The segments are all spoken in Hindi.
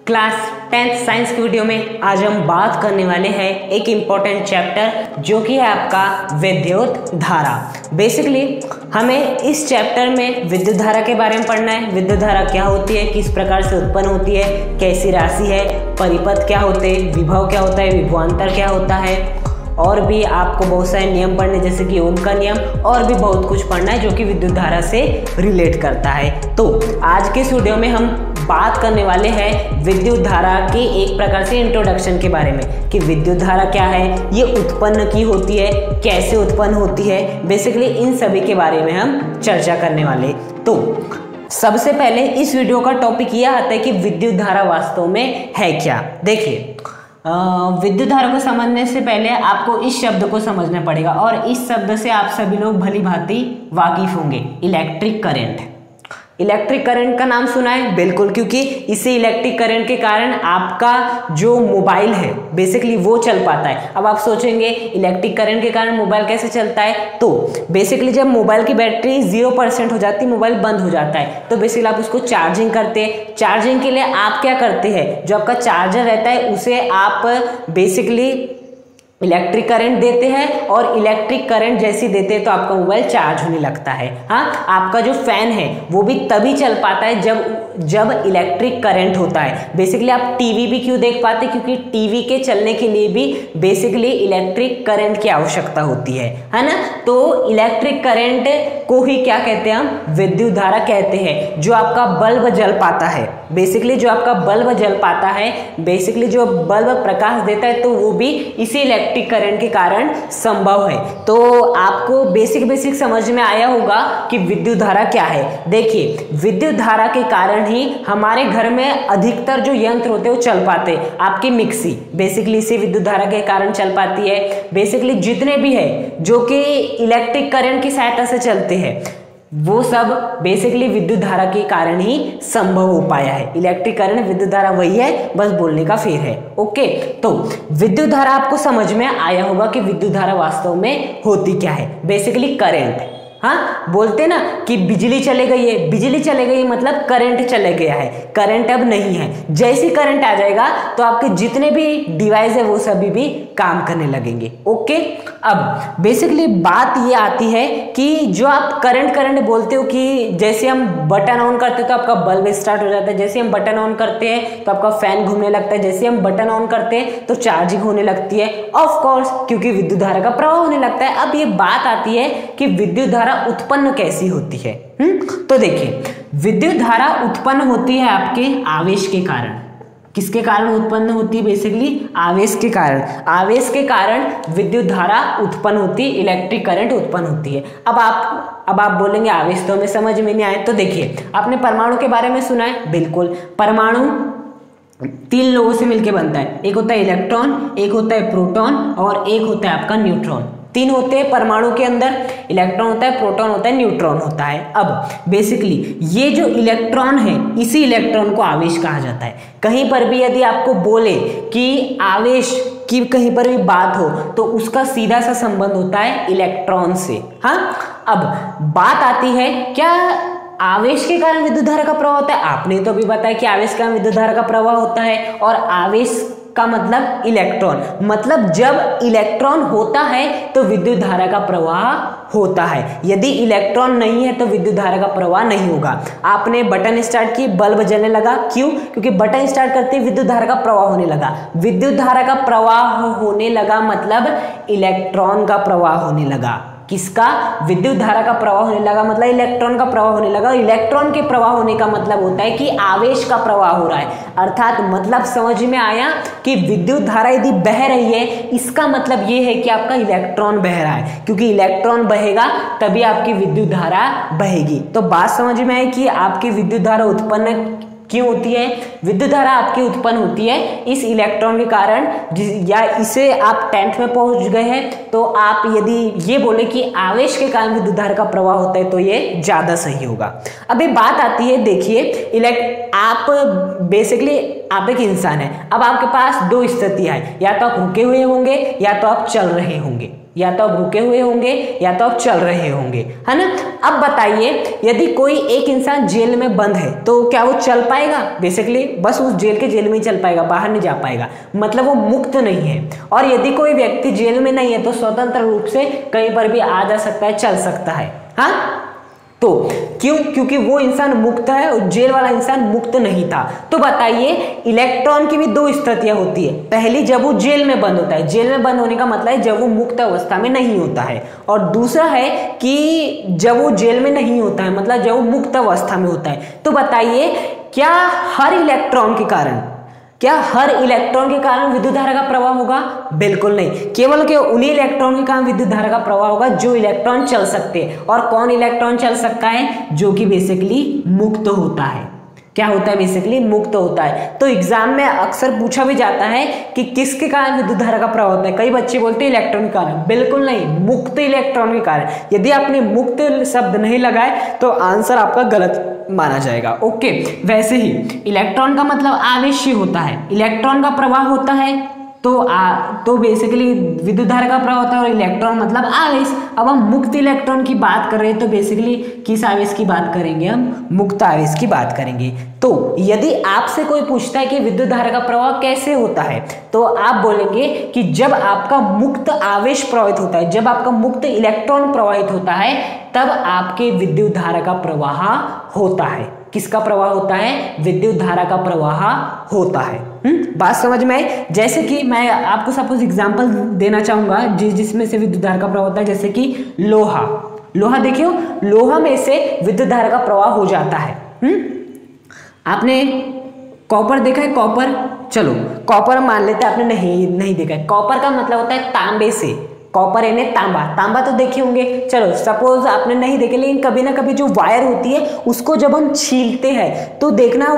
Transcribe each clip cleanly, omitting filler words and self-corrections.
क्लास 10th साइंस की वीडियो में आज हम बात करने वाले हैं एक इम्पॉर्टेंट चैप्टर जो कि है आपका विद्युत धारा। बेसिकली हमें इस चैप्टर में विद्युत धारा के बारे में पढ़ना है। विद्युत धारा क्या होती है, किस प्रकार से उत्पन्न होती है, कैसी राशि है, परिपथ क्या होते हैं, विभव क्या होता है, विभवांतर क्या होता है, और भी आपको बहुत सारे नियम पढ़ने जैसे कि ओम का नियम और भी बहुत कुछ पढ़ना है जो कि विद्युत धारा से रिलेट करता है। तो आज के इस वीडियो में हम बात करने वाले हैं विद्युत धारा के एक प्रकार से इंट्रोडक्शन के बारे में कि विद्युत धारा क्या है, ये उत्पन्न की होती है, कैसे उत्पन्न होती है। बेसिकली इन सभी के बारे में हम चर्चा करने वाले। तो सबसे पहले इस वीडियो का टॉपिक यह आता है कि विद्युत धारा वास्तव में है क्या। देखिए, विद्युत धारा को समझने से पहले आपको इस शब्द को समझना पड़ेगा और इस शब्द से आप सभी लोग भली भांति वाकिफ होंगे। Electric current. इलेक्ट्रिक करंट का नाम सुना है? बिल्कुल, क्योंकि इसी इलेक्ट्रिक करंट के कारण आपका जो मोबाइल है बेसिकली वो चल पाता है। अब आप सोचेंगे इलेक्ट्रिक करंट के कारण मोबाइल कैसे चलता है, तो बेसिकली जब मोबाइल की बैटरी 0% हो जाती है, मोबाइल बंद हो जाता है, तो बेसिकली आप उसको चार्जिंग करते हैं। चार्जिंग के लिए आप क्या करते हैं, जो आपका चार्जर रहता है उसे आप बेसिकली इलेक्ट्रिक करंट देते हैं और इलेक्ट्रिक करंट जैसी देते हैं तो आपका मोबाइल चार्ज होने लगता है। हाँ, आपका जो फैन है वो भी तभी चल पाता है जब इलेक्ट्रिक करंट होता है। बेसिकली आप टीवी भी क्यों देख पाते, क्योंकि टीवी के चलने के लिए भी बेसिकली इलेक्ट्रिक करंट की आवश्यकता होती है ना। तो इलेक्ट्रिक करंट को ही क्या कहते हैं हम, विद्युत धारा कहते हैं। जो आपका बल्ब जल पाता है, बेसिकली जो आपका बल्ब जल पाता है, बेसिकली जो बल्ब प्रकाश देता है, तो वो भी इसी इलेक्ट्रिक करंट के कारण संभव है। तो आपको बेसिक समझ में आया होगा कि विद्युत धारा क्या है। देखिए, विद्युत धारा के कारण ही हमारे घर में अधिकतर जो यंत्र होते हैं वो चल पाते हैं। आपकी मिक्सी बेसिकली इसी विद्युत धारा के कारण चल पाती है। बेसिकली जितने भी है जो कि इलेक्ट्रिक करंट की सहायता से चलते हैं वो सब बेसिकली विद्युत धारा के कारण ही संभव हो पाया है। इलेक्ट्रिक करंट विद्युत धारा वही है, बस बोलने का फेर है। ओके, तो विद्युत धारा आपको समझ में आया होगा कि विद्युत धारा वास्तव में होती क्या है। बेसिकली करंट, हाँ, बोलते ना कि बिजली चले गई है, बिजली चले गई मतलब करंट चले गया है, करंट अब नहीं है। जैसे करंट आ जाएगा तो आपके जितने भी डिवाइस है वो सभी भी काम करने लगेंगे। ओके, अब बेसिकली बात ये आती है कि जो आप करंट बोलते हो कि जैसे हम बटन ऑन करते हैं तो आपका बल्ब स्टार्ट हो जाता है, जैसे हम बटन ऑन करते हैं तो आपका फैन घूमने लगता है, जैसे हम बटन ऑन करते हैं तो चार्जिंग होने लगती है। ऑफ कोर्स, क्योंकि विद्युत धारा का प्रवाह होने लगता है। अब ये बात आती है कि विद्युत धारा उत्पन्न कैसी होती है। तो देखिए, विद्युत धारा उत्पन्न होती है आपके आवेश के कारण। किसके कारण उत्पन्न होती है? बेसिकली आवेश के कारण। आवेश के कारण विद्युत धारा उत्पन्न होती है, इलेक्ट्रिक करंट उत्पन्न होती है। अब आप बोलेंगे आवेश तो हमें समझ में नहीं आया। तो देखिए, आपने परमाणु के बारे में सुना है? बिल्कुल, परमाणु 3 लोगों से मिलकर बनता है। एक होता है इलेक्ट्रॉन, एक होता है प्रोटॉन और एक होता है आपका न्यूट्रॉन। 3 होते हैं परमाणु के अंदर, इलेक्ट्रॉन होता है, प्रोटॉन होता है, न्यूट्रॉन होता है। अब बेसिकली ये जो इलेक्ट्रॉन है, इसी इलेक्ट्रॉन को आवेश कहा जाता है। कहीं पर भी यदि आपको बोले कि आवेश की कहीं पर भी बात हो तो उसका सीधा सा संबंध होता है इलेक्ट्रॉन से। हाँ, अब बात आती है क्या आवेश के कारण विद्युत धारा का प्रवाह होता है? आपने तो अभी बताया कि आवेश के कारण विद्युत धारा का प्रवाह होता है और आवेश का मतलब इलेक्ट्रॉन, मतलब जब इलेक्ट्रॉन होता है तो विद्युत धारा का प्रवाह होता है। यदि इलेक्ट्रॉन नहीं है तो विद्युत धारा का प्रवाह नहीं होगा। आपने बटन स्टार्ट की, बल्ब जलने लगा, क्यों? क्योंकि बटन स्टार्ट करते ही विद्युत धारा का प्रवाह होने लगा। विद्युत धारा का प्रवाह होने लगा मतलब इलेक्ट्रॉन का प्रवाह होने लगा। किसका? विद्युत धारा का प्रवाह होने लगा मतलब इलेक्ट्रॉन का प्रवाह होने लगा। इलेक्ट्रॉन के प्रवाह होने का मतलब होता है कि आवेश का प्रवाह हो रहा है। अर्थात मतलब समझ में आया कि विद्युत धारा यदि बह रही है, इसका मतलब ये है कि आपका इलेक्ट्रॉन बह रहा है, क्योंकि इलेक्ट्रॉन बहेगा तभी आपकी विद्युत धारा बहेगी। तो बात समझ में आई कि आपकी विद्युत धारा उत्पन्न क्यों होती है। विद्युत धारा आपकी उत्पन्न होती है इस इलेक्ट्रॉन के कारण, या इसे आप 10th में पहुंच गए हैं तो आप यदि ये बोले कि आवेश के कारण विद्युत धारा का प्रवाह होता है तो ये ज्यादा सही होगा। अभी बात आती है, देखिए आप बेसिकली आप एक इंसान है। अब आपके पास 2 स्थितियां हैं, या तो आप रुके हुए होंगे या तो आप चल रहे होंगे। या तो आप रुके हुए होंगे या तो आप चल रहे होंगे, है ना। अब बताइए, यदि कोई एक इंसान जेल में बंद है तो क्या वो चल पाएगा? बेसिकली बस उस जेल के जेल में ही चल पाएगा, बाहर नहीं जा पाएगा, मतलब वो मुक्त नहीं है। और यदि कोई व्यक्ति जेल में नहीं है तो स्वतंत्र रूप से कहीं पर भी आ जा सकता है, चल सकता है। हाँ, तो क्यों? क्योंकि वो इंसान मुक्त है और जेल वाला इंसान मुक्त नहीं था। तो बताइए, इलेक्ट्रॉन की भी दो स्थितियां होती है। पहली, जब वो जेल में बंद होता है, जेल में बंद होने का मतलब है जब वो मुक्त अवस्था में नहीं होता है, और दूसरा है कि जब वो जेल में नहीं होता है, मतलब जब वो मुक्त अवस्था में होता है। तो बताइए, क्या हर इलेक्ट्रॉन के कारण विद्युत धारा का प्रवाह होगा? बिल्कुल नहीं। केवल उन्हीं इलेक्ट्रॉन के कारण विद्युत धारा का प्रवाह होगा जो इलेक्ट्रॉन चल सकते हैं। और कौन इलेक्ट्रॉन चल सकता है? जो कि बेसिकली मुक्त होता है। क्या होता है? बेसिकली मुक्त होता है। तो एग्जाम में अक्सर पूछा भी जाता है कि किसके कारण विद्युत धारा का प्रवाह होता है। कई बच्चे बोलते हैं इलेक्ट्रॉन के कारण। बिल्कुल नहीं, मुक्त इलेक्ट्रॉन के कारण। यदि आपने मुक्त शब्द नहीं लगाए तो आंसर आपका गलत माना जाएगा। ओके, वैसे ही इलेक्ट्रॉन का मतलब आवेश होता है, इलेक्ट्रॉन का प्रवाह होता है तो बेसिकली विद्युत धारा का प्रवाह होता है, और इलेक्ट्रॉन मतलब आवेश। अब हम मुक्त इलेक्ट्रॉन की बात कर रहे हैं तो बेसिकली किस आवेश की बात करेंगे? हम मुक्त आवेश की बात करेंगे। तो यदि आपसे कोई पूछता है कि विद्युत धारा का प्रवाह कैसे होता है, तो आप बोलेंगे कि जब आपका मुक्त आवेश प्रवाहित होता है, जब आपका मुक्त इलेक्ट्रॉन प्रवाहित होता है, तब आपके विद्युत धारा का प्रवाह होता है। किसका प्रवाह होता है? विद्युत धारा का प्रवाह होता है। बात समझ में आई? जैसे कि मैं आपको सपोज एग्जांपल देना चाहूंगा जिसमें से विद्युत धारा का प्रवाह होता है, जैसे कि लोहा देखियो, लोहा में से विद्युत धारा का प्रवाह हो जाता है। आपने कॉपर देखा है? चलो कॉपर मान लेते हैं, आपने नहीं देखा है। कॉपर का मतलब होता है तांबे से, कॉपर यानी तांबा तो देखे होंगे। चलो सपोज आपने नहीं देखे, लेकिन कभी ना कभी जो वायर होती है उसको जब हम छीलते हैं तो देखना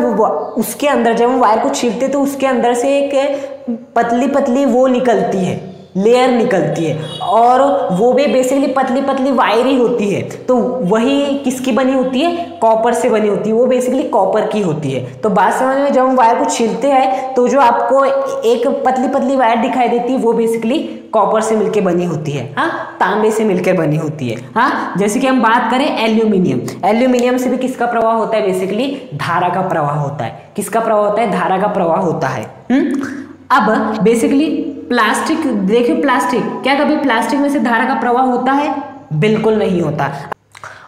उसके अंदर, जब हम वायर को छीलते हैं तो उसके अंदर से एक पतली पतली वो निकलती है, लेयर निकलती है, और वो भी बेसिकली पतली पतली वायर ही होती है। तो वही किसकी बनी होती है? कॉपर से बनी होती है, वो बेसिकली कॉपर की होती है। तो बात समझ में, जब हम वायर को छीलते हैं तो जो आपको एक पतली पतली वायर दिखाई देती है वो बेसिकली कॉपर से मिलकर बनी होती है। हाँ, तांबे से मिलकर बनी होती है। हाँ, जैसे कि हम बात करें एल्यूमिनियम से भी किसका प्रवाह होता है? बेसिकली धारा का प्रवाह होता है। किसका प्रवाह होता है? धारा का प्रवाह होता है। अब बेसिकली प्लास्टिक देखिए, क्या कभी प्लास्टिक में से धारा का प्रवाह होता है? बिल्कुल नहीं होता।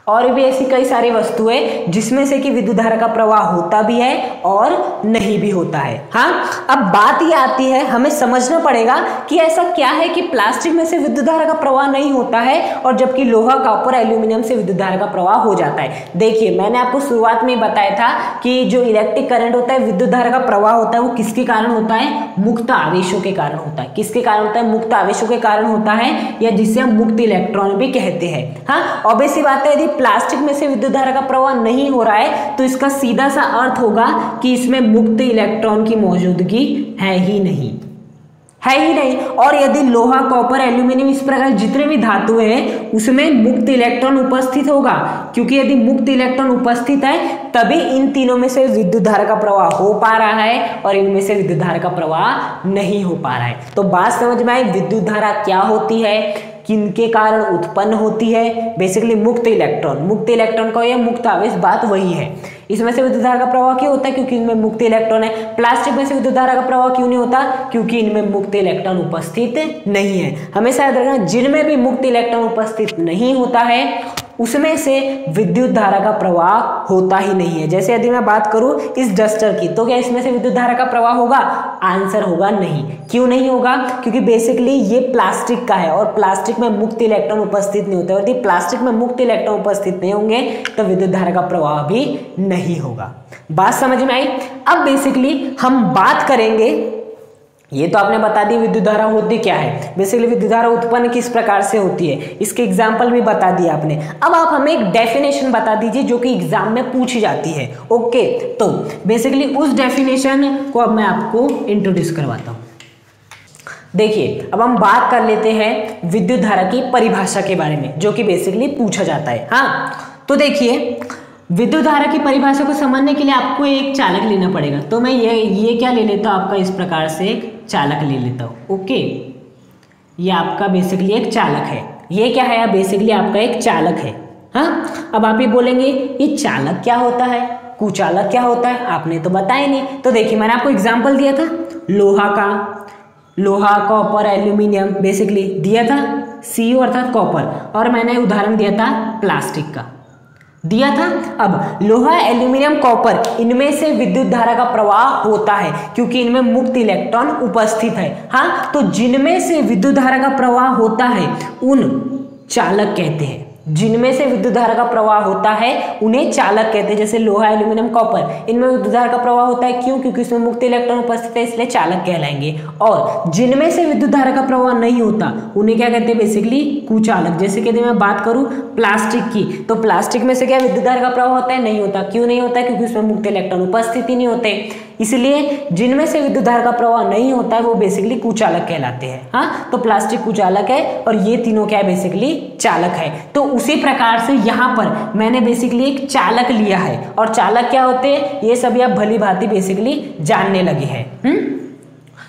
और भी ऐसी कई सारी वस्तुएं जिसमें से कि विद्युत धारा का प्रवाह होता भी है और नहीं भी होता है। हाँ, अब बात ये आती है, हमें समझना पड़ेगा कि ऐसा क्या है कि प्लास्टिक में से विद्युत धारा का प्रवाह नहीं होता है और जबकि लोहा, कॉपर, एल्यूमिनियम से विद्युत धारा का प्रवाह हो जाता है। देखिए, मैंने आपको शुरुआत में बताया था कि जो इलेक्ट्रिक करंट होता है, विद्युत धारा का प्रवाह होता है, वो किसके कारण होता है? मुक्त आवेशों के कारण होता है। किसके कारण होता है? मुक्त आवेशों के कारण होता है, या जिसे हम मुक्त इलेक्ट्रॉन भी कहते हैं। हाँ, ऑब्वियस सी बात है, यदि प्लास्टिक में से विद्युत धारा का प्रवाह नहीं हो रहा है तो इसका सीधा सा अर्थ होगा कि इसमें मुक्त इलेक्ट्रॉन की मौजूदगी है ही नहीं। और यदि लोहा, कॉपर, एल्यूमिनियम, इस प्रकार जितने भी धातु हैं उसमें मुक्त इलेक्ट्रॉन उपस्थित होगा, क्योंकि यदि मुक्त इलेक्ट्रॉन उपस्थित है तभी इन तीनों में से विद्युत धारा का प्रवाह हो पा रहा है और इनमें से विद्युत धारा का प्रवाह नहीं हो पा रहा है। तो बात समझ में आई, विद्युत धारा क्या होती है, किनके कारण उत्पन्न होती है? बेसिकली मुक्त इलेक्ट्रॉन का या मुक्त आवेश, बात वही है। इसमें से विद्युत धारा का प्रवाह क्यों होता है? क्योंकि इनमें मुक्त इलेक्ट्रॉन है। प्लास्टिक में से विद्युत धारा का प्रवाह क्यों नहीं होता? क्योंकि इनमें मुक्त इलेक्ट्रॉन उपस्थित नहीं है। हमेशा याद रखना, जिनमें भी मुक्त इलेक्ट्रॉन उपस्थित नहीं होता है उसमें से विद्युत धारा का प्रवाह होता ही नहीं है। जैसे यदि मैं बात करूं इस डस्टर की, तो क्या इसमें से विद्युत धारा का प्रवाह होगा? आंसर होगा नहीं। क्यों नहीं होगा? क्योंकि बेसिकली ये प्लास्टिक का है और प्लास्टिक में मुक्त इलेक्ट्रॉन उपस्थित नहीं होते, और यदि प्लास्टिक में मुक्त इलेक्ट्रॉन उपस्थित नहीं होंगे तो विद्युत धारा का प्रवाह भी नहीं होगा। बात समझ में आई? अब बेसिकली हम बात करेंगे, ये तो आपने बता दी विद्युत धारा होती क्या है, बेसिकली विद्युत धारा उत्पन्न किस प्रकार से होती है, इसके एग्जाम्पल भी बता दिया आपने। अब आप हमें एक डेफिनेशन बता दीजिए जो कि एग्जाम में पूछी जाती है। ओके, तो बेसिकली उस डेफिनेशन को अब मैं आपको इंट्रोड्यूस करवाता हूँ। देखिए, अब हम बात कर लेते हैं विद्युत धारा की परिभाषा के बारे में, जो कि बेसिकली पूछा जाता है। हाँ, तो देखिए, विद्युत धारा की परिभाषा को समझने के लिए आपको एक चालक लेना पड़ेगा। तो मैं ये क्या ले लेता हूँ, आपका इस प्रकार से एक चालक ले लेता हूँ। ओके, ये आपका बेसिकली एक चालक है। ये क्या है, बेसिकली आपका एक चालक है। हाँ, अब आप ये बोलेंगे ये चालक क्या होता है, कुचालक क्या होता है, आपने तो बताया नहीं। तो देखिए मैंने आपको एग्जांपल दिया था लोहा, कॉपर, एल्यूमिनियम बेसिकली दिया था, Cu अर्थात कॉपर, और मैंने उदाहरण दिया था प्लास्टिक का दिया था। अब लोहा, एल्यूमिनियम, कॉपर, इनमें से विद्युत धारा का प्रवाह होता है क्योंकि इनमें मुक्त इलेक्ट्रॉन उपस्थित है। हाँ, तो जिनमें से विद्युत धारा का प्रवाह होता है उन चालक कहते हैं। जिनमें से विद्युत धारा का प्रवाह होता है उन्हें चालक कहते हैं। जैसे लोहा, एल्यूमिनियम, कॉपर, इनमें विद्युत धारा का प्रवाह होता है, क्यों? क्योंकि इसमें मुक्त इलेक्ट्रॉन उपस्थित है, इसलिए चालक कहलाएंगे। और जिनमें से विद्युत धारा का प्रवाह नहीं होता उन्हें क्या कहते हैं, बेसिकली कुचालक। जैसे कि मैं बात करूं प्लास्टिक की, तो प्लास्टिक में से क्या विद्युत धारा का प्रवाह होता है, नहीं होता। क्यों नहीं होता है? क्योंकि उसमें मुक्त इलेक्ट्रॉन उपस्थित ही नहीं होते। इसलिए जिनमें से विद्युत धारा का प्रवाह नहीं होता है वो बेसिकली कुचालक कहलाते हैं। हाँ, तो प्लास्टिक कुचालक है और ये तीनों क्या है, बेसिकली चालक है। तो उसी प्रकार से यहाँ पर मैंने बेसिकली एक चालक लिया है, और चालक क्या होते हैं ये सभी आप भली भांति बेसिकली जानने लगे हैं।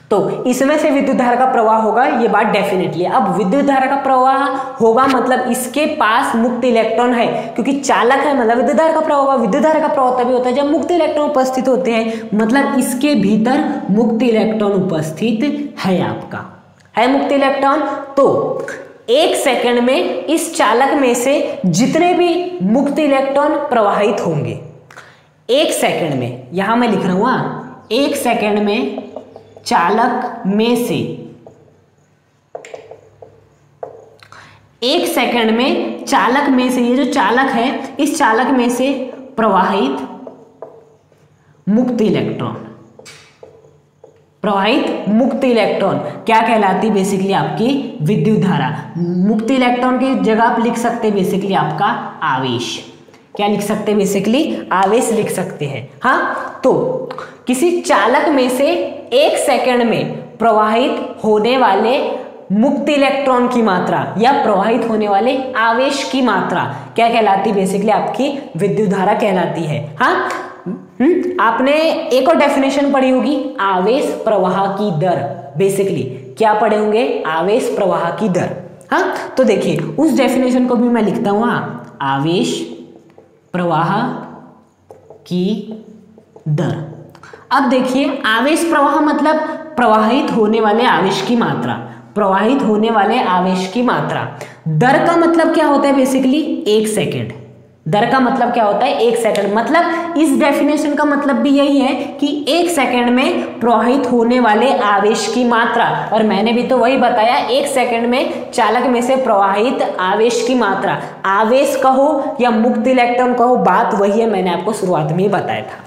तो इसमें से विद्युत धारा का प्रवाह होगा, ये बात डेफिनेटली। अब विद्युत धारा का प्रवाह होगा मतलब इसके पास मुक्त इलेक्ट्रॉन है, क्योंकि चालक है मतलब विद्युत धारा का प्रवाह होगा। विद्युत धारा का प्रवाह तभी होता है जब मुक्त इलेक्ट्रॉन उपस्थित होते हैं, मतलब इसके भीतर मुक्त इलेक्ट्रॉन उपस्थित है, आपका है मुक्त इलेक्ट्रॉन। तो 1 सेकंड में इस चालक में से जितने भी मुक्त इलेक्ट्रॉन प्रवाहित होंगे 1 सेकंड में, यहां मैं लिख रहा हूं 1 सेकंड में चालक में से 1 सेकंड में चालक में से, ये जो चालक है इस चालक में से प्रवाहित मुक्त इलेक्ट्रॉन क्या कहलाती, बेसिकली आपकी विद्युत धारा। मुक्त इलेक्ट्रॉन की जगह आप लिख सकते हैं बेसिकली आपका आवेश। क्या लिख सकते हैं, बेसिकली आवेश लिख सकते हैं। हाँ, तो किसी चालक में से 1 सेकंड में प्रवाहित होने वाले मुक्त इलेक्ट्रॉन की मात्रा या प्रवाहित होने वाले आवेश की मात्रा क्या कहलाती, बेसिकली आपकी विद्युत धारा कहलाती है। हाँ, आपने एक और डेफिनेशन पढ़ी होगी, आवेश प्रवाह की दर। बेसिकली क्या पढ़े होंगे, आवेश प्रवाह की दर। हाँ, तो देखिए उस डेफिनेशन को भी मैं लिखता हूं, आवेश प्रवाह की दर। अब देखिए आवेश प्रवाह मतलब प्रवाहित होने वाले आवेश की मात्रा, प्रवाहित होने वाले आवेश की मात्रा। दर का मतलब क्या होता है, बेसिकली 1 सेकंड। दर का मतलब क्या होता है, 1 सेकंड। मतलब इस डेफिनेशन का मतलब भी यही है कि 1 सेकंड में प्रवाहित होने वाले आवेश की मात्रा, और मैंने भी तो वही बताया 1 सेकंड में चालक में से प्रवाहित आवेश की मात्रा। आवेश कहो या मुक्त इलेक्ट्रॉन कहो, बात वही है, मैंने आपको शुरुआत में ही बताया था।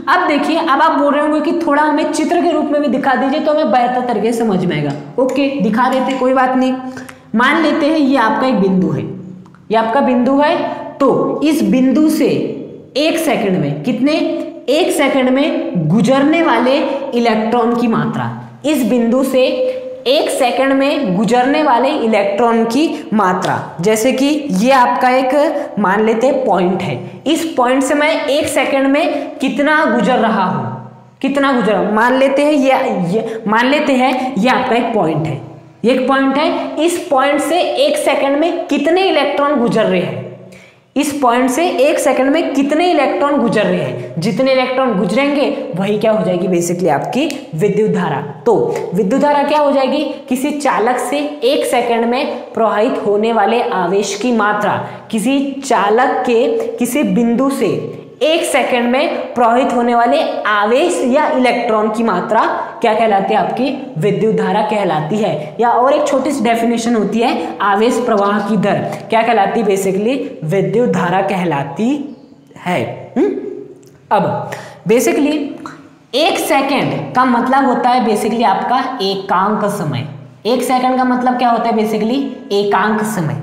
अब देखिए, अब आप बोल रहे होंगे कि थोड़ा हमें चित्र के रूप में भी दिखा दीजिए तो हमें बेहतर तरीके से समझ में आएगा। ओके, दिखा देते, कोई बात नहीं। मान लेते हैं ये आपका एक बिंदु है, ये आपका बिंदु है। तो इस बिंदु से 1 सेकंड में कितने, 1 सेकंड में गुजरने वाले इलेक्ट्रॉन की मात्रा, इस बिंदु से 1 सेकंड में गुजरने वाले इलेक्ट्रॉन की मात्रा। जैसे कि ये आपका एक मान लेते हैं पॉइंट है, इस पॉइंट से मैं 1 सेकंड में कितना गुजर रहा हूं, कितना गुजर, मान लेते हैं ये मान लेते हैं ये आपका एक पॉइंट है, ये एक पॉइंट है। इस पॉइंट से 1 सेकंड में कितने इलेक्ट्रॉन गुजर रहे हैं, इस पॉइंट से 1 सेकंड में कितने इलेक्ट्रॉन गुजर रहे हैं, जितने इलेक्ट्रॉन गुजरेंगे वही क्या हो जाएगी, बेसिकली आपकी विद्युत धारा। तो विद्युत धारा क्या हो जाएगी, किसी चालक से 1 सेकंड में प्रवाहित होने वाले आवेश की मात्रा, किसी चालक के किसी बिंदु से 1 सेकंड में प्रवाहित होने वाले आवेश या इलेक्ट्रॉन की मात्रा क्या कहलाती है, आपकी विद्युत धारा कहलाती है। या और एक छोटी सी डेफिनेशन होती है, आवेश प्रवाह की दर क्या कहलाती है, बेसिकली विद्युत धारा कहलाती है। अब बेसिकली 1 सेकंड का मतलब होता है बेसिकली आपका एकांक समय। 1 सेकंड का मतलब क्या होता है, बेसिकली एकांक समय।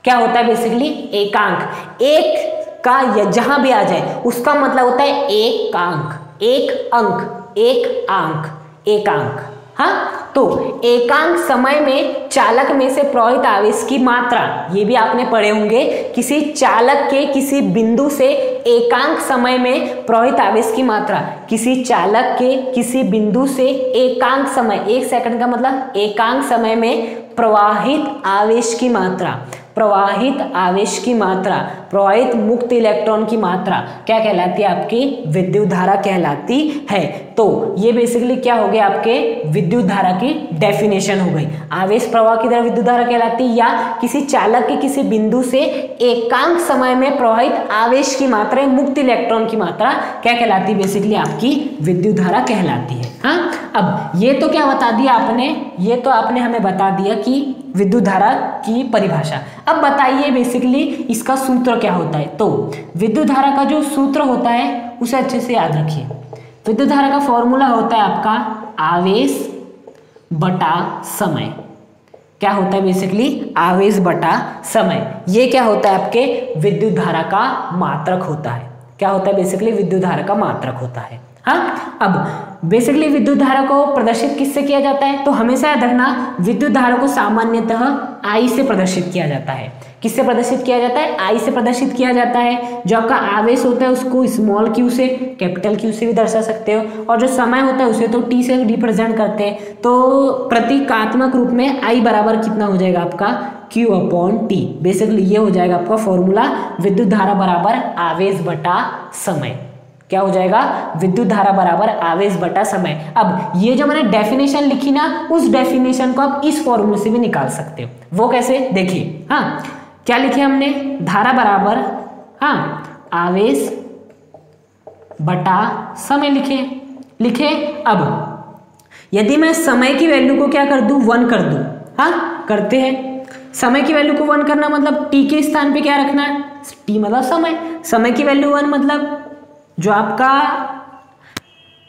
क्या होता है, बेसिकली एकांक। एक का या जहां भी आ जाए उसका मतलब होता है एकांक, एक अंक, एक अंक, एकांक। हाँ, तो एकांक समय में चालक में से प्रवाहित आवेश की मात्रा, ये भी आपने पढ़े होंगे, किसी चालक के किसी बिंदु से एकांक समय में प्रवाहित आवेश की मात्रा, किसी चालक के किसी बिंदु से एकांक समय, 1 सेकंड का मतलब एकांक समय में प्रवाहित आवेश की मात्रा, प्रवाहित आवेश की मात्रा, प्रवाहित मुक्त इलेक्ट्रॉन की मात्रा क्या कहलाती है? आपकी विद्युत धारा कहलाती है। तो ये बेसिकली क्या हो गया? आपके विद्युत धारा की डेफिनेशन हो गई। आवेश प्रवाह की तरह विद्युत धारा कहलाती है, या किसी चालक के किसी बिंदु से एकांक समय में प्रवाहित आवेश की मात्रा, मुक्त इलेक्ट्रॉन की मात्रा क्या कहलाती है? बेसिकली आपकी विद्युत धारा कहलाती है। हाँ, अब ये तो क्या बता दिया आपने? ये तो आपने हमें बता दिया कि विद्युत धारा की परिभाषा। अब बताइए बेसिकली इसका सूत्र क्या होता है। तो विद्युत धारा का जो सूत्र होता है उसे अच्छे से याद रखिए। विद्युत धारा का फॉर्मूला होता है आपका आवेश बटा समय। क्या होता है? बेसिकली आवेश बटा समय। ये क्या होता है? आपके विद्युत धारा का मात्रक होता है। क्या होता है? बेसिकली विद्युत धारा का मात्रक होता है। हाँ, अब बेसिकली विद्युत धारा को प्रदर्शित किससे किया जाता है? तो हमेशा याद रखना, विद्युत धारा को सामान्यतः I से प्रदर्शित किया जाता है। किससे प्रदर्शित किया जाता है? I से प्रदर्शित किया जाता है। जो आपका आवेश होता है उसको स्मॉल q से, कैपिटल Q से भी दर्शा सकते हो, और जो समय होता है उसे तो T से रिप्रेजेंट करते हैं। तो प्रतीकात्मक रूप में I बराबर कितना हो जाएगा? आपका Q/T। बेसिकली ये हो जाएगा आपका फॉर्मूला, विद्युत धारा बराबर आवेश बटा समय। क्या हो जाएगा? विद्युत धारा बराबर आवेश बटा समय। अब ये जो मैंने डेफिनेशन लिखी ना, उस डेफिनेशन को आप इस फॉर्मूले से भी निकाल सकते हो। वो कैसे? देखिए, हाँ, क्या लिखे हमने? धारा बराबर, हाँ, आवेश बटा समय लिखे। अब यदि मैं समय की वैल्यू को क्या कर दूं? 1 कर दूं। हाँ, करते हैं। समय की वैल्यू को 1 करना मतलब t के स्थान पे क्या रखना है? t मतलब समय की वैल्यू 1 मतलब जो आपका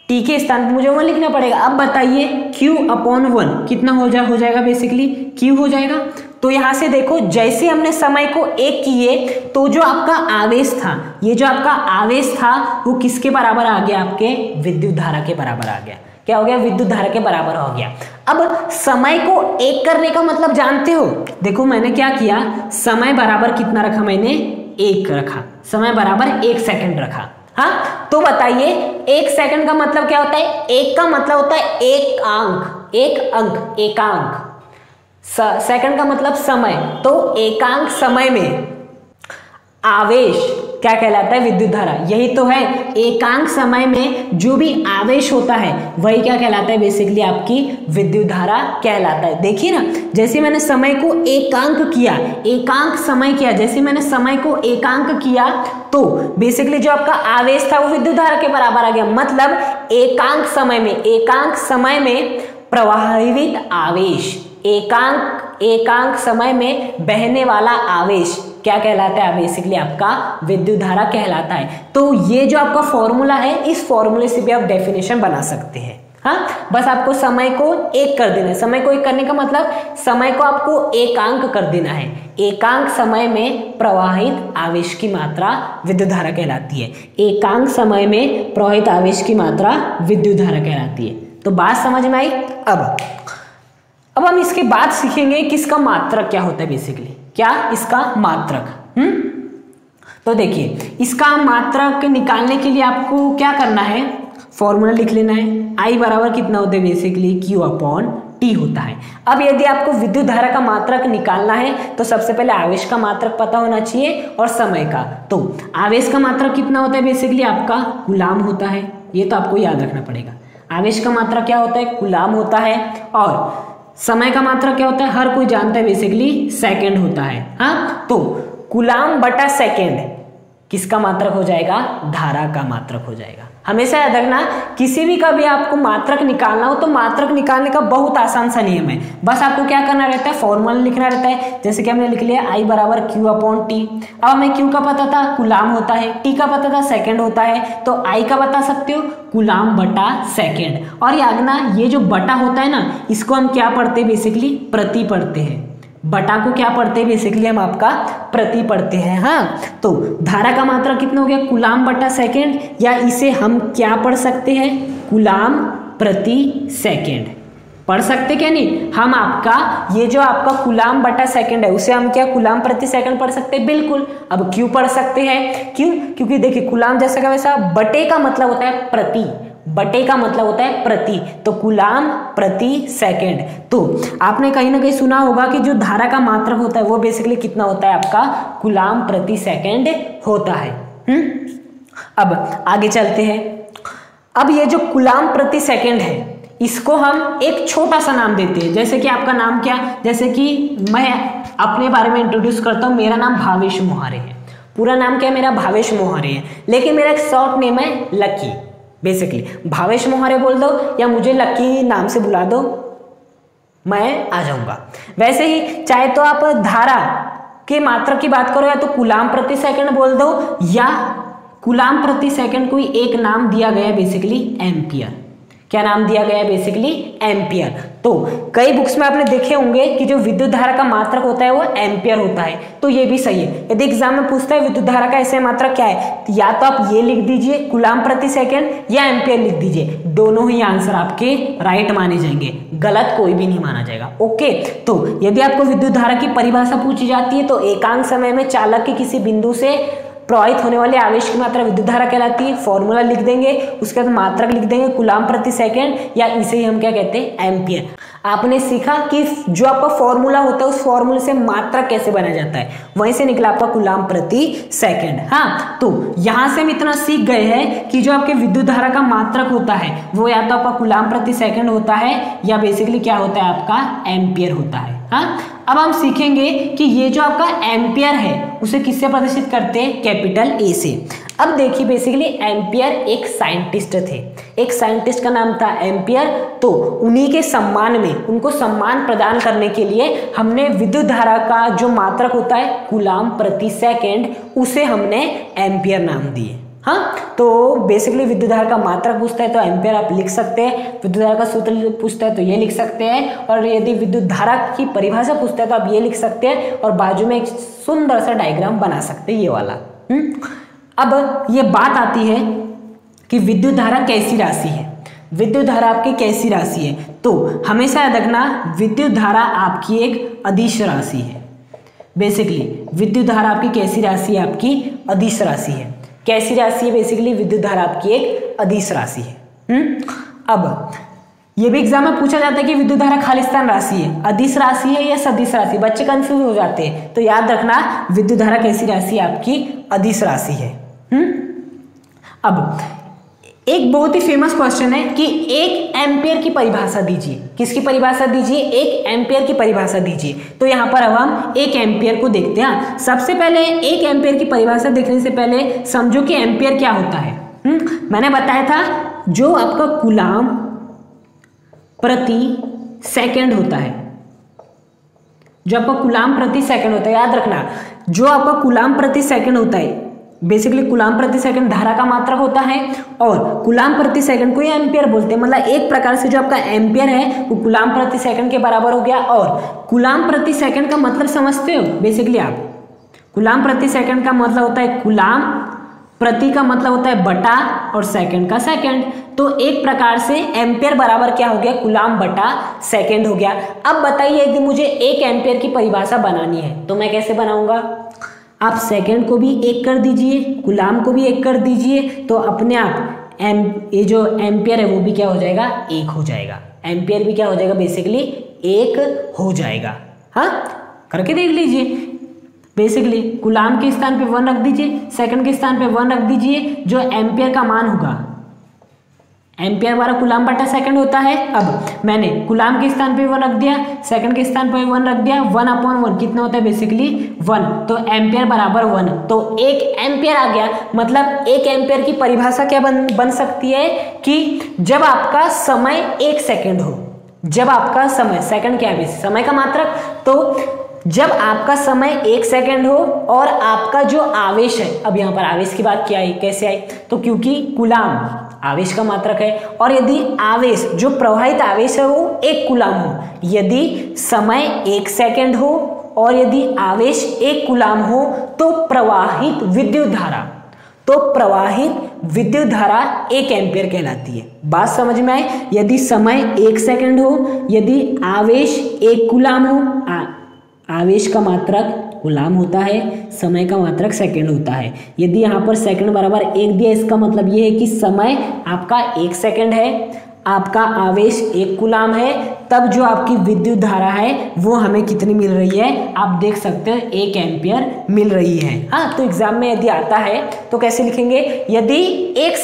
t के स्थान पर मुझे 1 लिखना पड़ेगा। अब बताइए Q/1 कितना हो जाएगा? बेसिकली Q हो जाएगा। तो यहां से देखो, जैसे हमने समय को 1 किए तो जो आपका आवेश था, ये जो आपका आवेश था वो किसके बराबर आ गया? आपके विद्युत धारा के बराबर आ गया। क्या हो गया? विद्युत धारा के बराबर हो गया। अब समय को 1 करने का मतलब जानते हो? देखो मैंने क्या किया, समय बराबर कितना रखा? मैंने 1 रखा। समय बराबर 1 सेकंड रखा। हाँ, तो बताइए 1 सेकंड का मतलब क्या होता है? 1 का मतलब होता है एकांक। सेकंड का मतलब समय। तो एकांक समय में आवेश क्या कहलाता है? विद्युत धारा। यही तो है, एकांक समय में जो भी आवेश होता है वही क्या कहलाता है? बेसिकली आपकी विद्युत धारा कहलाता है। देखिए ना, जैसे मैंने समय को एकांक समय किया, जैसे मैंने समय को एकांक किया तो बेसिकली जो आपका आवेश था वो विद्युत धारा के बराबर आ गया। मतलब एकांक समय में प्रवाहित आवेश, एकांक समय में बहने वाला आवेश क्या कहलाता है? बेसिकली आपका विद्युत धारा कहलाता है। तो ये जो आपका फॉर्मूला है, इस फॉर्मूले से भी आप डेफिनेशन बना सकते हैं। हाँ, बस आपको समय को 1 कर देना है। समय को 1 करने का मतलब समय को आपको एकांक कर देना है। एकांक समय में प्रवाहित आवेश की मात्रा विद्युत धारा कहलाती है। एकांक समय में प्रवाहित आवेश की मात्रा विद्युत धारा कहलाती है। तो बात समझ में आई? अब हम इसके बाद सीखेंगे कि इसका मात्रक क्या होता है। बेसिकली क्या इसका मात्रक? तो देखिए, इसका मात्रक निकालने के लिए आपको क्या करना है? फॉर्मूला लिख लेना है। I बराबर कितना होता है? बेसिकली Q/T होता है। अब यदि आपको विद्युत धारा का मात्रक निकालना है तो सबसे पहले आवेश का मात्रक पता होना चाहिए और समय का। तो आवेश का मात्रक कितना होता है? बेसिकली आपका कूलाम होता है। ये तो आपको याद रखना पड़ेगा। आवेश का मात्रक क्या होता है? कूलाम होता है। और समय का मात्रक क्या होता है? हर कोई जानता है, बेसिकली सेकंड होता है। हाँ, तो कूलाम बटा सेकंड किसका मात्रक हो जाएगा? धारा का मात्रक हो जाएगा। हमेशा याद रखना, किसी भी का भी आपको मात्रक निकालना हो तो मात्रक निकालने का बहुत आसान सा नियम है। बस आपको क्या करना रहता है? फॉर्मूला लिखना रहता है। जैसे कि हमने लिख लिया I बराबर Q/T। अब हमें Q का पता था कूलाम होता है, T का पता था सेकंड होता है, तो I का बता सकते हो कूलाम बटा सेकंड। और याद ना, ये जो बटा होता है ना, इसको हम क्या पढ़ते हैं? बेसिकली प्रति पढ़ते हैं। बटा को क्या पढ़ते हैं? बेसिकली हम आपका प्रति पढ़ते हैं। हाँ, तो धारा का मात्रा कितना हो गया? कूलाम बटा सेकंड, या इसे हम क्या पढ़ सकते हैं? कूलाम प्रति सेकंड पढ़ सकते क्या नहीं, हम आपका ये जो आपका कूलाम बटा सेकंड है उसे हम क्या कूलाम प्रति सेकंड पढ़ सकते हैं, बिल्कुल। अब क्यों पढ़ सकते हैं, क्यों, क्योंकि देखिए कूलाम जैसा का वैसा, बटे का मतलब होता है प्रति, बटे का मतलब होता है प्रति, तो कूलाम प्रति सेकंड। तो आपने कहीं ना कहीं सुना होगा कि जो धारा का मात्रक होता है वो बेसिकली कितना होता है आपका कूलाम प्रति सेकंड होता है। अब आगे चलते हैं। अब ये जो कूलाम प्रति सेकंड है इसको हम एक छोटा सा नाम देते हैं, जैसे कि आपका नाम क्या, जैसे कि मैं अपने बारे में इंट्रोड्यूस करता हूं, मेरा नाम भावेश मोहारे है, पूरा नाम क्या है मेरा भावेश मोहारे है, लेकिन मेरा एक शॉर्ट नेम है लकी। बेसिकली भावेश मोहारे बोल दो या मुझे लकी नाम से बुला दो, मैं आ जाऊंगा। वैसे ही चाहे तो आप धारा के मात्रक की बात करो या तो कूलाम प्रति सेकंड बोल दो, या कूलाम प्रति सेकंड कोई एक नाम दिया गया है बेसिकली एम्पियर। क्या नाम दिया गया है बेसिकली एम्पियर। तो कई बुक्स में आपने देखे होंगे कि जो विद्युत धारा का मात्रक होता है वो एम्पियर होता है, तो ये भी सही है। यदि एग्जाम में पूछता है विद्युत धारा का ऐसे मात्रक क्या है, तो या तो आप ये लिख दीजिए कूलाम प्रति सेकंड या एम्पियर लिख दीजिए, दोनों ही आंसर आपके राइट माने जाएंगे, गलत कोई भी नहीं माना जाएगा। ओके, तो यदि आपको विद्युत धारा की परिभाषा पूछी जाती है तो एकांक समय में चालक के किसी बिंदु से प्रवाहित होने वाले आवेश की मात्रा विद्युत धारा कहलाती है, फॉर्मूला लिख देंगे, उसके बाद मात्रक लिख देंगे कूलाम प्रति सेकंड, या इसे ही हम क्या कहते हैं एम्पियर। आपने सीखा कि जो आपका फॉर्मूला होता है उस फॉर्मूले से मात्रक कैसे बना जाता है, वहीं से निकला आपका कूलाम प्रति सेकंड। हाँ, तो यहां से हम इतना सीख गए हैं कि जो आपके विद्युत धारा का मात्रक होता है वो या तो आपका कूलाम प्रति सेकंड होता है या बेसिकली क्या होता है आपका एम्पियर होता है। हाँ, अब हम सीखेंगे कि ये जो आपका एम्पियर है उसे किससे प्रदर्शित करते हैं, कैपिटल ए से। अब देखिए बेसिकली एम्पियर एक साइंटिस्ट थे, एक साइंटिस्ट का नाम था एम्पियर, तो उन्हीं के सम्मान में, उनको सम्मान प्रदान करने के लिए हमने विद्युत धारा का जो मात्रक होता है कूलाम प्रति सेकंड उसे हमने एम्पियर नाम दिए। हाँ, तो बेसिकली विद्युत धारा का मात्रक पूछता है तो एम्पियर आप लिख सकते हैं, विद्युत धारा का सूत्र पूछता है तो ये लिख सकते हैं, और यदि विद्युत धारा की परिभाषा पूछता है तो आप ये लिख सकते हैं और बाजू में एक सुंदर सा डायग्राम बना सकते हैं, ये वाला। अब ये बात आती है कि विद्युत धारा कैसी राशि है, विद्युत धारा आपकी कैसी राशि है, तो हमेशा याद रखना विद्युत धारा आपकी एक अदिश राशि है। बेसिकली विद्युत धारा आपकी कैसी राशि है, आपकी अदिश राशि है। कैसी राशि है, बेसिकली विद्युत धारा आपकी एक अदिश राशि है। अब ये भी एग्जाम में पूछा जाता है कि विद्युत धारा खालिस्तान राशि है, अदिश राशि है या सदिश राशि, बच्चे कंफ्यूज हो जाते हैं, तो याद रखना विद्युत धारा कैसी राशि है, आपकी अदिश राशि है। अब एक बहुत ही फेमस क्वेश्चन है कि एक एम्पियर की परिभाषा दीजिए, किसकी परिभाषा दीजिए, एक एम्पियर की परिभाषा दीजिए। तो यहाँ पर अब हम एक एम्पियर को देखते हैं। सबसे पहले एक एम्पियर की परिभाषा देखने से पहले समझो कि एम्पियर क्या होता है। मैंने बताया था जो आपका कूलाम प्रति सेकंड होता है, जो आपका कूलाम प्रति सेकंड होता है, याद रखना जो आपका कूलाम प्रति सेकंड होता है बेसिकली कूलाम प्रति सेकंड धारा का मात्रक होता है, और कूलाम प्रति सेकंड को एम्पियर बोलते हैं। मतलब एक प्रकार से जो आपका एम्पियर है वो कूलाम प्रति सेकंड के बराबर हो गया। और कूलाम प्रति सेकंड का मतलब समझते हो, बेसिकली आप कूलाम प्रति सेकंड का मतलब होता है कूलाम, प्रति का मतलब होता है बटा, और सेकंड का सेकंड, तो एक प्रकार से एम्पियर बराबर क्या हो गया, कूलाम बटा सेकंड हो गया। अब बताइए यदि मुझे एक एम्पियर की परिभाषा बनानी है तो मैं कैसे बनाऊंगा, आप सेकंड को भी एक कर दीजिए, कूलाम को भी एक कर दीजिए, तो अपने आप ये जो एम्पियर है वो भी क्या हो जाएगा, एक हो जाएगा। एम्पियर भी क्या हो जाएगा, बेसिकली एक हो जाएगा। हाँ, करके देख लीजिए। बेसिकली कूलाम के स्थान पे 1 रख दीजिए, सेकंड के स्थान पे 1 रख दीजिए, जो एम्पियर का मान होगा, एम्पियर हमारा कूलाम बटा सेकंड होता है। अब मैंने कूलाम के स्थान पे 1 रख दिया, सेकंड के स्थान पे 1 रख दिया, 1/1 कितना होता है, बेसिकली 1, तो एम्पियर बराबर 1, तो एक एम्पियर आ गया। मतलब एक एम्पियर की परिभाषा क्या बन सकती है कि जब आपका समय 1 सेकंड हो, जब आपका समय, सेकंड क्या है, समय का मात्रक, तो जब आपका समय 1 सेकंड हो और आपका जो आवेश है, अब यहाँ पर आवेश की बात क्या आई, कैसे आई, तो क्योंकि कूलाम आवेश का मात्रक है, और यदि आवेश जो प्रवाहित आवेश है वो 1 कूलाम हो, यदि समय 1 सेकंड हो और यदि आवेश 1 कूलाम हो तो प्रवाहित विद्युत धारा, तो प्रवाहित विद्युत धारा 1 एम्पियर कहलाती है। बात समझ में आए? यदि समय 1 सेकंड हो, यदि आवेश 1 कूलाम हो, आवेश का मात्रक कूलाम होता है, समय का मात्रक सेकंड होता है। यदि यहाँ पर सेकंड बराबर 1 दिया, इसका मतलब ये है कि समय आपका 1 सेकंड है, आपका आवेश 1 कूलाम है, तब जो आपकी विद्युत धारा है वो हमें कितनी मिल रही है? आप देख सकते हो 1 एम्पियर मिल रही है। हाँ, तो एग्जाम में यदि आता है तो कैसे लिखेंगे? यदि 1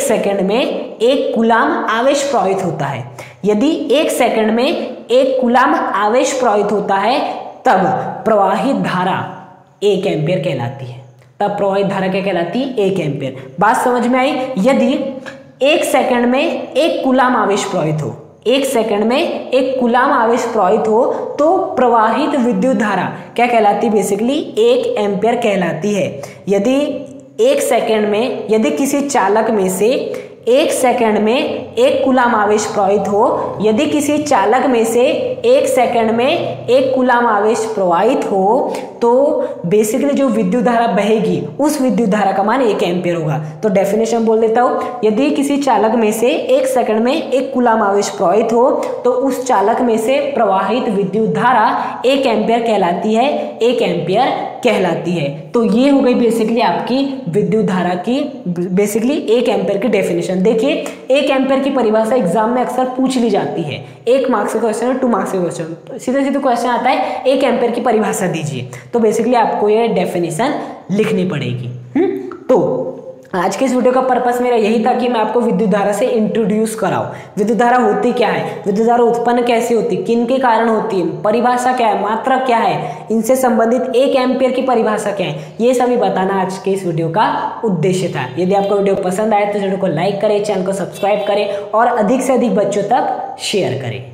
सेकंड में 1 कूलाम आवेश प्रवाहित होता है, यदि 1 सेकंड में 1 कूलाम आवेश प्रवाहित होता है, तब प्रवाहित धारा 1 एम्पियर कहलाती है। तब प्रवाहित धारा क्या कहलाती है? 1 एम्पियर। बात समझ में आई? यदि 1 सेकंड में 1 कूलाम आवेश प्रवाहित हो, 1 सेकंड में 1 कूलाम आवेश प्रवाहित हो, तो प्रवाहित विद्युत धारा क्या कहलाती है? बेसिकली 1 एम्पियर कहलाती है। यदि 1 सेकंड में, यदि किसी चालक में से 1 सेकंड में 1 कूलाम आवेश प्रवाहित हो, यदि किसी चालक में से 1 सेकंड में 1 कूलाम आवेश प्रवाहित हो, तो बेसिकली जो विद्युत धारा बहेगी उस विद्युत धारा का मान 1 एम्पियर होगा। तो डेफिनेशन बोल देता हूं, यदि किसी चालक में से 1 सेकंड में 1 कूलाम आवेश प्रवाहित हो, तो उस चालक में से प्रवाहित विद्युत धारा 1 एम्पियर कहलाती है, 1 एम्पियर कहलाती है। तो ये हो गई बेसिकली आपकी विद्युत धारा की बेसिकली 1 एम्पियर की डेफिनेशन। देखिए, 1 एम्पियर की परिभाषा एग्जाम में अक्सर पूछ ली जाती है। 1 मार्क्स का क्वेश्चन है, 2 मार्क्स का क्वेश्चन, सीधे सीधे क्वेश्चन आता है 1 एम्पियर की परिभाषा दीजिए। तो बेसिकली आपको ये डेफिनेशन लिखनी पड़ेगी। तो आज के इस वीडियो का पर्पस मेरा यही था कि मैं आपको विद्युत धारा से इंट्रोड्यूस कराऊं। विद्युत धारा होती क्या है, विद्युत धारा उत्पन्न कैसे होती, किन के कारण होती है, परिभाषा क्या है, मात्रा क्या है, इनसे संबंधित 1 एम्पियर की परिभाषा क्या है, ये सभी बताना आज के इस वीडियो का उद्देश्य था। यदि आपको वीडियो पसंद आए तो वीडियो को लाइक करें, चैनल को सब्सक्राइब करें और अधिक से अधिक बच्चों तक शेयर करें।